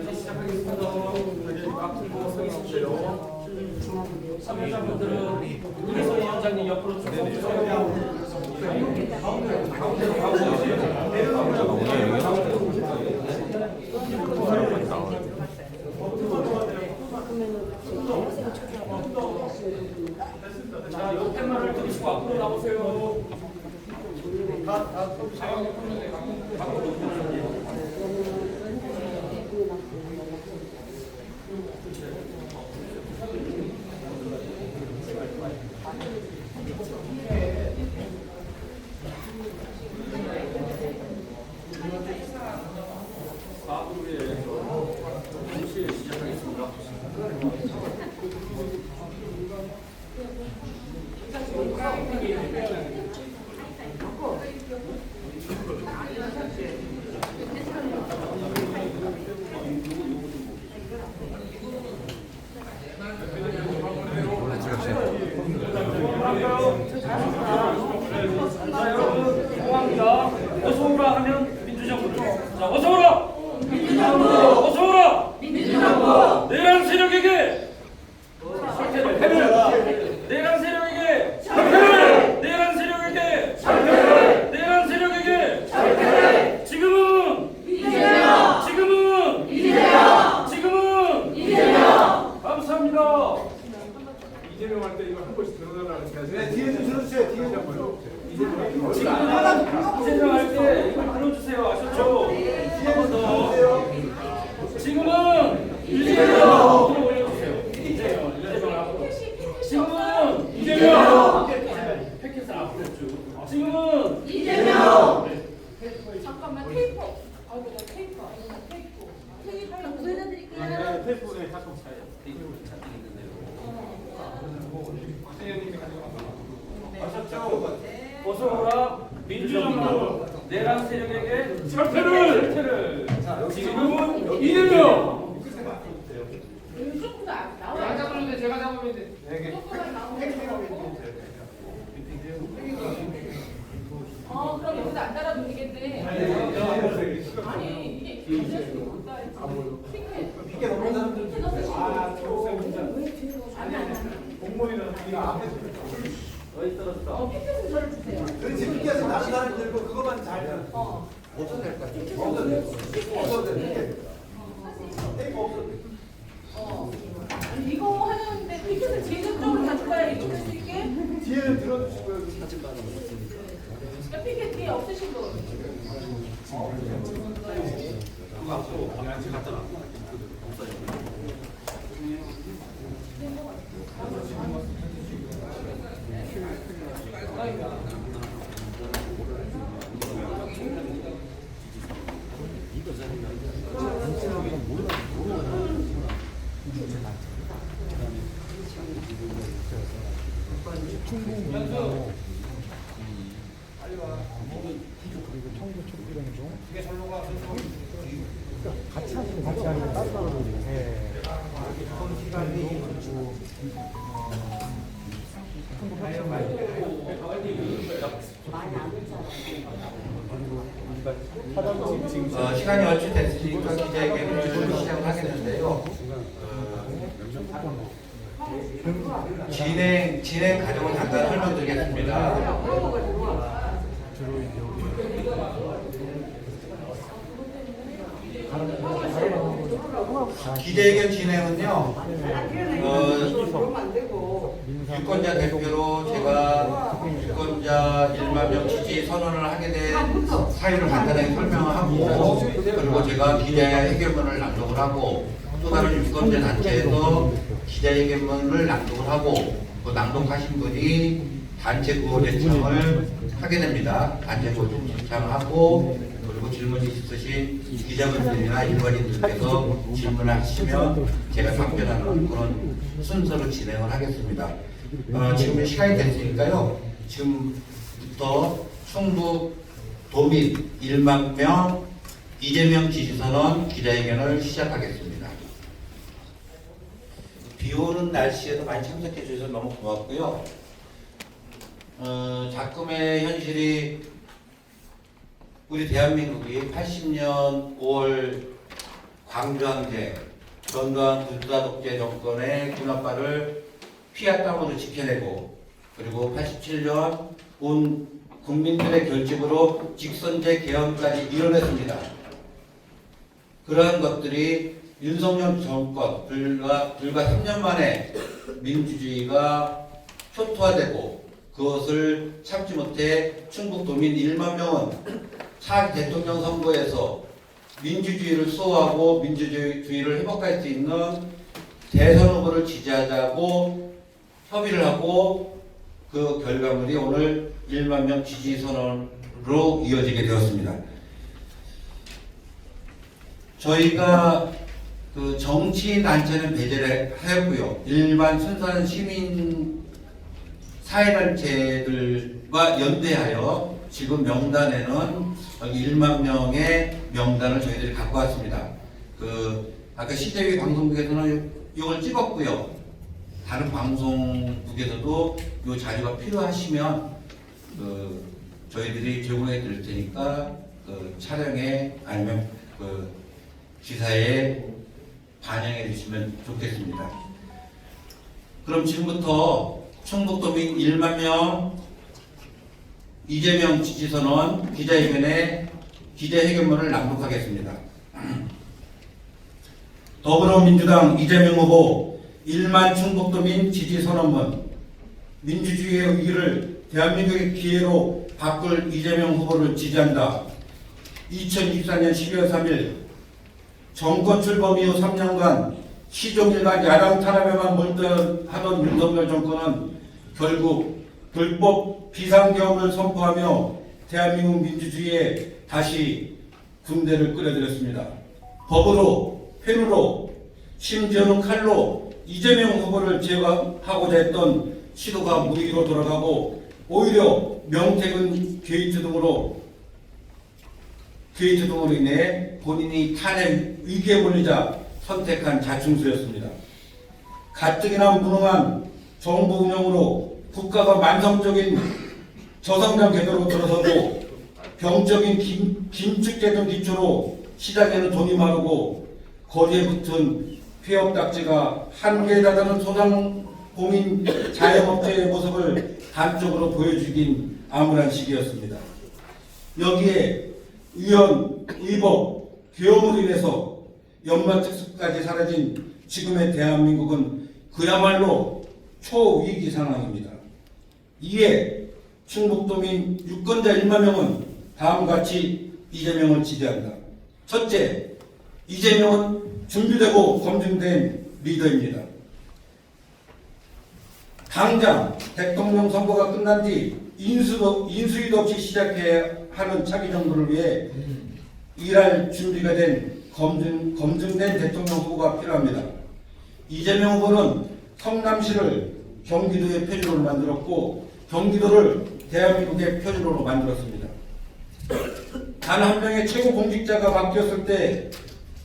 이제 시작하겠습니다. 앞으로 서 있으세요. 참여자분들은 이기서 위원장님 옆으로 쭉 서주세요. 자, 옆에 말을 들으시고 앞으로 나오세요. 동시에 시작하겠습니다. 자, 여러분 공항입니다. 어서 오라 하면 민주정부. 자, 어서 오라. 민주정부. 어서 오라. 민주정부. 내란 세력에게 사퇴를. 내란 세력에게 사퇴를. 내란 세력에게 사퇴를. 내란 세력에게 사퇴를. 지금은 이재명. 지금은 이재명. 지금은 이재명. 감사합니다. 이재명 할 때 이거 한 번씩 들어달라고 해야지. 네, 뒤에 좀 들어주세요. 뒤에 좀 한번. 이재명 할 때 이걸 들어주세요. 아셨죠? 한 번 더. 지금은 이재명. 들어 올려주세요. 이재명 앞으로. 지금은 이재명. 패킷을 앞으로 쭉. 지금은 이재명. 잠깐만 테이프. 아이고 나 테이프 아니야 테이프. 테이프 보내드릴게요. 테이프에 잠깐 차요. 박세현님이 아셨죠? 어서 오라. 민주정부. 내란 세력에게 사퇴를. 지금은 이재명. 조금 더 나와요. 안 잡으면 돼. 제가 잡으면 돼. 조금만 나오면 그럼 여기서 안 달아드리겠네. 아니 이게 괜찮지 못다 피켓 없는 사람들 피켓 없으시고 왜 뒤에 공무원이라는 이거 앞에 어디 떨어졌다. 피켓은 저를 주세요. 그렇지 피켓은 다른 사람 들고 그것만 잘 없어도 될 것 같아. 없어도 돼. 테이프 없어도 돼. 아니, 이거 하는데 피켓을 제적적으로 가져가야 이거 할수 있게. 뒤에는 들어주시고요. 그러니까 피켓 뒤에 없으신 분. 그거 앞으로 같이 갔잖아. 같이 하는 따로 시간이 얼추 됐으니까 기자회견을 시작을 하겠는데요. 진행 과정을 잠깐 설명드리겠습니다. 기자회견 진행은요, 유권자 대표로 제가 유권자 1만 명 지지 선언을 하게 된 사유를 간단하게 설명을 하고, 그리고 제가 기자회견문을 낭독을 하고, 또 다른 유권자 단체에서 기자회견문을 낭독을 하고, 그 낭독하신 분이 단체 구호 제청을 하게 됩니다. 단체 구호 제청을 하고, 그리고 질문이 있으신 기자분들이나 일반인들께서 질문을 하시면 제가 답변하는 그런 순서로 진행을 하겠습니다. 지금 시간이 됐으니까요. 지금부터 충북 도민 1만 명 이재명 지지선언 기자회견을 시작하겠습니다. 비 오는 날씨에도 많이 참석해 주셔서 너무 고맙고요. 작금의 현실이 우리 대한민국이 80년 5월 광주항쟁, 전두환 군사 독재 정권의 군합발을 피와 땀으로 지켜내고 그리고 87년 온 국민들의 결집으로 직선제 개헌까지 이뤄냈습니다. 그러한 것들이 윤석열 정권 불과 3년 만에 민주주의가 초토화되고 그것을 참지 못해 충북 도민 1만 명은 차기 대통령 선거에서 민주주의를 수호하고 민주주의를 회복할 수 있는 대선 후보를 지지하자고 협의를 하고 그 결과물이 오늘 1만 명 지지 선언으로 이어지게 되었습니다. 저희가 그 정치인 단체는 배제를 하였고요. 일반 순수한 시민 사회단체들과 연대하여 지금 명단에는 여기 1만 명의 명단을 저희들이 갖고 왔습니다. 그 아까 CJB 방송국에서는 이걸 찍었고요. 다른 방송국에서도 이 자료가 필요하시면 그 저희들이 제공해 드릴 테니까 그 촬영에 아니면 그 기사에 반영해 주시면 좋겠습니다. 그럼 지금부터 충북도민 1만 명 이재명 지지선언 기자회견의 기자회견문을 낭독하겠습니다. 더불어민주당 이재명 후보 1만 충북도민 지지선언문. 민주주의의 위기를 대한민국의 기회로 바꿀 이재명 후보를 지지한다. 2024년 12월 3일 정권 출범 이후 3년간 시종일관 야당 탄압에만 몰두하던 윤석열 정권은 결국 불법 비상경을 선포하며 대한민국 민주주의에 다시 군대를 끌어들였습니다. 법으로, 펜으로, 심지어는 칼로 이재명 후보를 제거하고자 했던 시도가 무리로 돌아가고 오히려 명태균 게이트 등으로 인해 본인이 탄핵 위기에 몰리자 선택한 자충수였습니다. 가뜩이나 무능한 정부 운영으로 국가가 만성적인 저성장 궤도로 들어서고 병적인 긴축되던 기초로 시장에는 돈이 마르고 거리에 붙은 폐업딱지가 한계에 다다른 소상공인 자영업자의 모습을 단적으로 보여주긴 암울한 시기였습니다. 여기에 위헌, 위법, 교험으로 인해서 연말특수까지 사라진 지금의 대한민국은 그야말로 초위기 상황입니다. 이에 충북도민 유권자 1만 명은 다음과 같이 이재명을 지지한다. 첫째, 이재명은 준비되고 검증된 리더입니다. 당장 대통령 선거가 끝난 뒤 인수위도 없이 시작해야 하는 차기 정부를 위해 일할 준비가 된 검증된 대통령 후보가 필요합니다. 이재명 후보는 성남시를 경기도의 표준으로 만들었고 경기도를 대한민국의 표준으로 만들었습니다. 단 한 명의 최고 공직자가 바뀌었을 때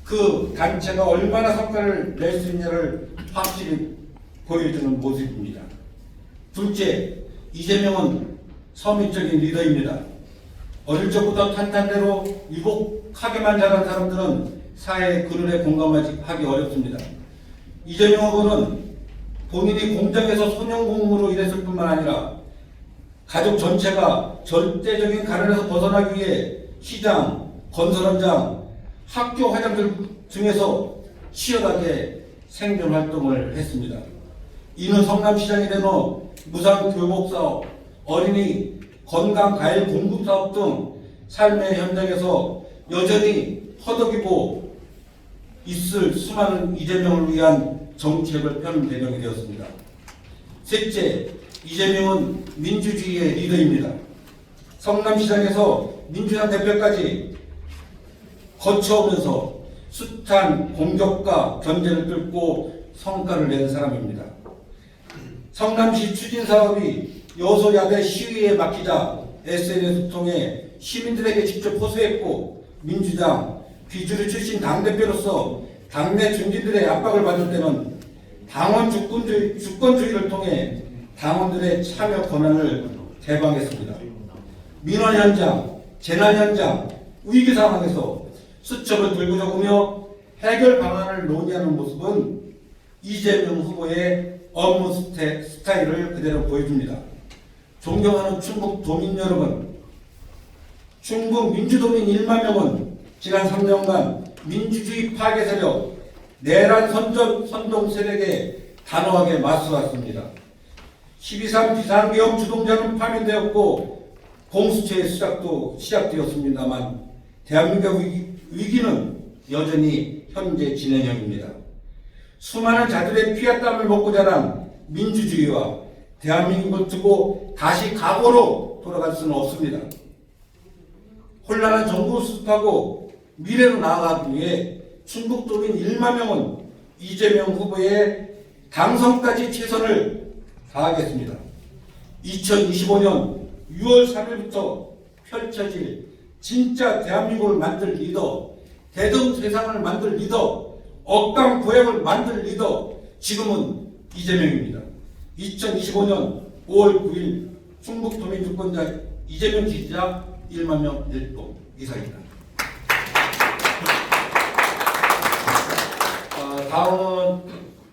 그 단체가 얼마나 성과를 낼 수 있냐를 확실히 보여주는 모습입니다. 둘째, 이재명은 서민적인 리더입니다. 어릴 적부터 탄탄대로 유복하게만 자란 사람들은 사회의 그늘에 공감하기 어렵습니다. 이재명 후보는 본인이 공장에서 소년공무로 일했을 뿐만 아니라 가족 전체가 절대적인 가난에서 벗어나기 위해 시장, 건설 현장, 학교 화장실 등에서 치열하게 생존 활동을 했습니다. 이는 성남시장이 된 후 무상 교복 사업, 어린이 건강 과일 공급 사업 등 삶의 현장에서 여전히 허덕이고 있을 수많은 이재명을 위한 정책을 펴는 대명이 되었습니다. 셋째, 이재명은 민주주의의 리더입니다. 성남시장에서 민주당 대표까지 거쳐오면서 숱한 공격과 견제를 뚫고 성과를 낸 사람입니다. 성남시 추진사업이 여소야대 시위에 막히자 SNS를 통해 시민들에게 직접 호소했고 민주당 비주류 출신 당대표로서 당내 중진들의 압박을 받을 때는 당원 주권주의를 통해 당원들의 참여 권한을 개방했습니다. 민원 현장, 재난 현장, 위기 상황에서 수첩을 들고 적으며 해결 방안을 논의하는 모습은 이재명 후보의 업무 스타일을 그대로 보여줍니다. 존경하는 충북 도민 여러분, 충북 민주도민 1만 명은 지난 3년간 민주주의 파괴 세력, 내란 선동 세력에 단호하게 맞서왔습니다. 12.3 비상계엄 주동자는 파면되었고 공수처의 수작도 시작되었습니다만 대한민국 위기는 여전히 현재 진행형입니다. 수많은 자들의 피와 땀을 먹고 자란 민주주의와 대한민국을 두고 다시 과거로 돌아갈 수는 없습니다. 혼란한 정부를 수습하고 미래로 나아가기 위해 충북도민 1만 명은 이재명 후보의 당선까지 최선을 다하겠습니다. 2025년 6월 3일부터 펼쳐질 진짜 대한민국을 만들 리더, 대동세상을 만들 리더, 억강부역을 만들 리더, 지금은 이재명입니다. 2025년 5월 9일 충북도민 유권자 이재명 지지자 1만 명 일동 이상입니다. 다음은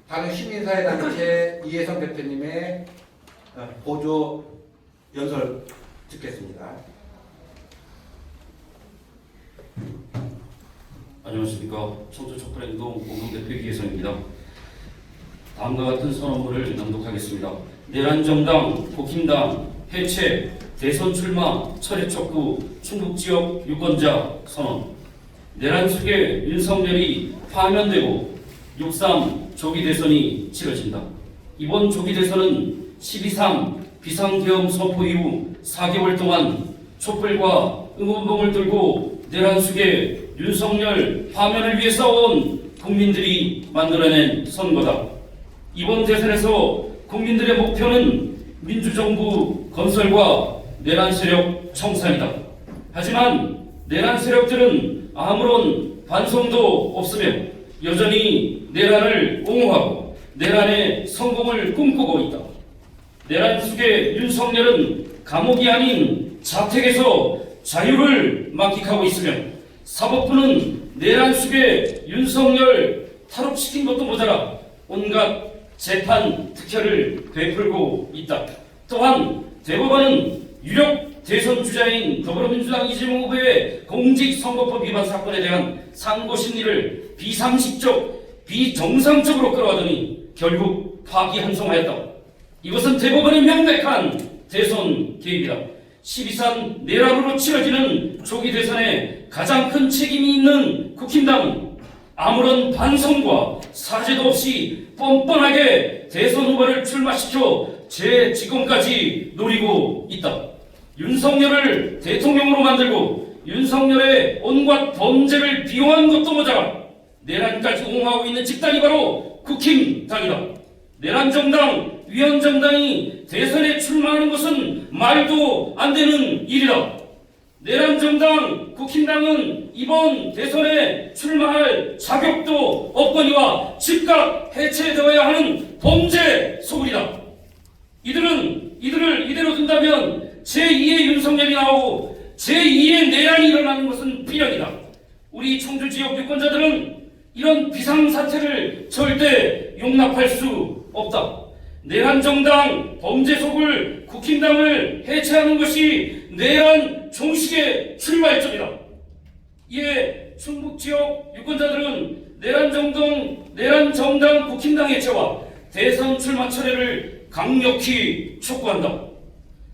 다른 시민사회단체 이혜성 대표님의 보조 연설 듣겠습니다. 안녕하십니까. 청주촛불행동 공동대표 이혜성입니다. 다음과 같은 선언문을 낭독하겠습니다. 내란정당, 국힘당, 해체, 대선 출마, 철회 촉구, 충북지역 유권자 선언. 내란 속에 윤석열이 파면되고 6.3 조기 대선이 치러진다. 이번 조기 대선은 12.3 비상계엄 선포 이후 4개월 동안 촛불과 응원봉을 들고 내란 속에 윤석열 파면을 위해 싸워온 국민들이 만들어낸 선거다. 이번 대선에서 국민들의 목표는 민주정부 건설과 내란 세력 청산이다. 하지만 내란 세력들은 아무런 반성도 없으며 여전히 내란을 옹호하고 내란의 성공을 꿈꾸고 있다. 내란 속의 윤석열은 감옥이 아닌 자택에서 자유를 만끽하고 있으며 사법부는 내란 속의 윤석열 탈옥시킨 것도 모자라 온갖 재판 특혜를 베풀고 있다. 또한 대법원은 유력 대선 주자인 더불어민주당 이재명 후보의 공직선거법 위반 사건에 대한 상고 심리를 비상식적, 비정상적으로 끌어가더니 결국 파기환송하였다. 이것은 대법원의 명백한 대선 개입이다. 12.3 내란으로 치러지는 조기 대선에 가장 큰 책임이 있는 국힘당은 아무런 반성과 사죄도 없이 뻔뻔하게 대선 후보를 출마시켜 재집권까지 노리고 있다. 윤석열을 대통령으로 만들고 윤석열의 온갖 범죄를 비호한 것도 모자라 내란까지 옹호하고 있는 집단이 바로 국힘당이다. 내란정당, 위헌정당이 대선에 출마하는 것은 말도 안 되는 일이다. 내란정당, 국힘당은 이번 대선에 출마할 자격도 없거니와 즉각 해체되어야 하는 범죄 소굴이다. 이들을 이대로 둔다면 제2의 윤석열이 나오고 제2의 내란이 일어나는 것은 필연이다. 우리 청주 지역 유권자들은 이런 비상사태를 절대 용납할 수 없다. 내란정당, 범죄속을, 국힘당을 해체하는 것이 내란 종식의 출발점이다. 이에 충북지역 유권자들은 내란정당, 국힘당 해체와 대선 출마 철회를 강력히 촉구한다.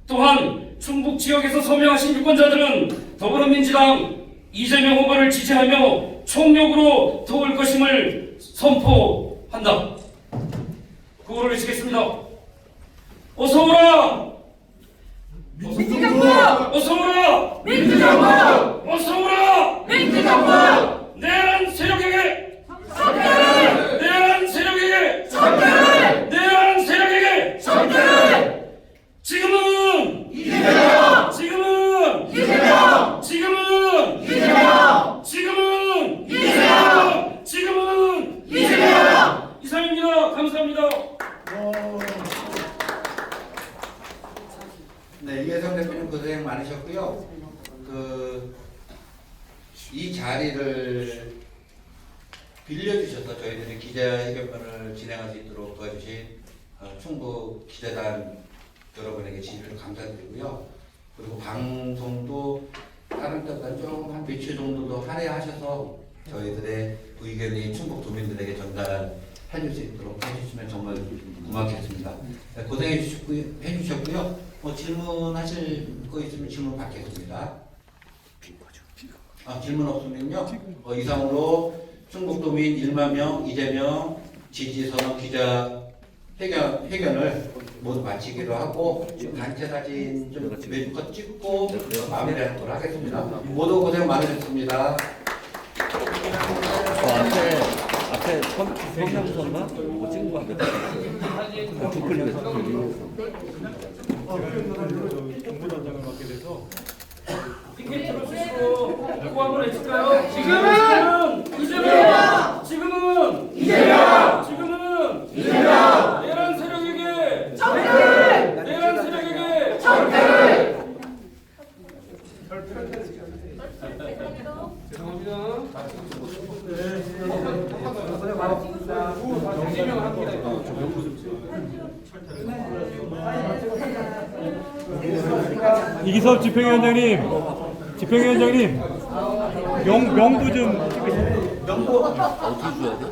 또한 충북지역에서 서명하신 유권자들은 더불어민주당 이재명 후보를 지지하며 총력으로 도울 것임을 선포한다. 구호를 외치겠습니다. 어서오라! 민주정부! 어서오라! 민주정부! 어서오라! 민주정부! 내란 세력에게! 적대를! 내란 세력에게! 적대를! 내란 세력에게! 적대를! 지금은! 이재명! 지금은! 이재명! 지금은! 이재명! 지금은! 이재명! 지금은! 이재명! 이상입니다. 감사합니다. 네, 이혜성 대표님 고생 많으셨고요. 이 자리를 빌려주셔서 저희들이 기자회견을 진행할 수 있도록 도와주신 충북 기자단 여러분에게 진심으로 감사드리고요. 그리고 방송도 다른 때보다 좀 한 며칠 정도 더 할애하셔서 저희들의 의견이 충북 도민들에게 전달해 줄 수 있도록 해주시면 정말 고맙겠습니다. 네, 고생해 주셨고요. 질문하실 거 있으면 질문 받겠습니다. 질문 없으면요. 이상으로 충북도민 1만 명 이재명 지지선언 기자 회견을 모두 마치기로 하고 단체 사진 좀 몇 컷 찍고 마무리하도록 하겠습니다. 모두 고생 많으셨습니다. 앞에 성명서인가? 뭐 찍은 거 한 개. 정보단장을 맡게 돼서 피켓으로 쓰시고 누구 한번 외칠까요? 지금은 이재명! 내란 세력에게 이기섭 집행위원장님 명부 좀 어떻게 줘야 돼?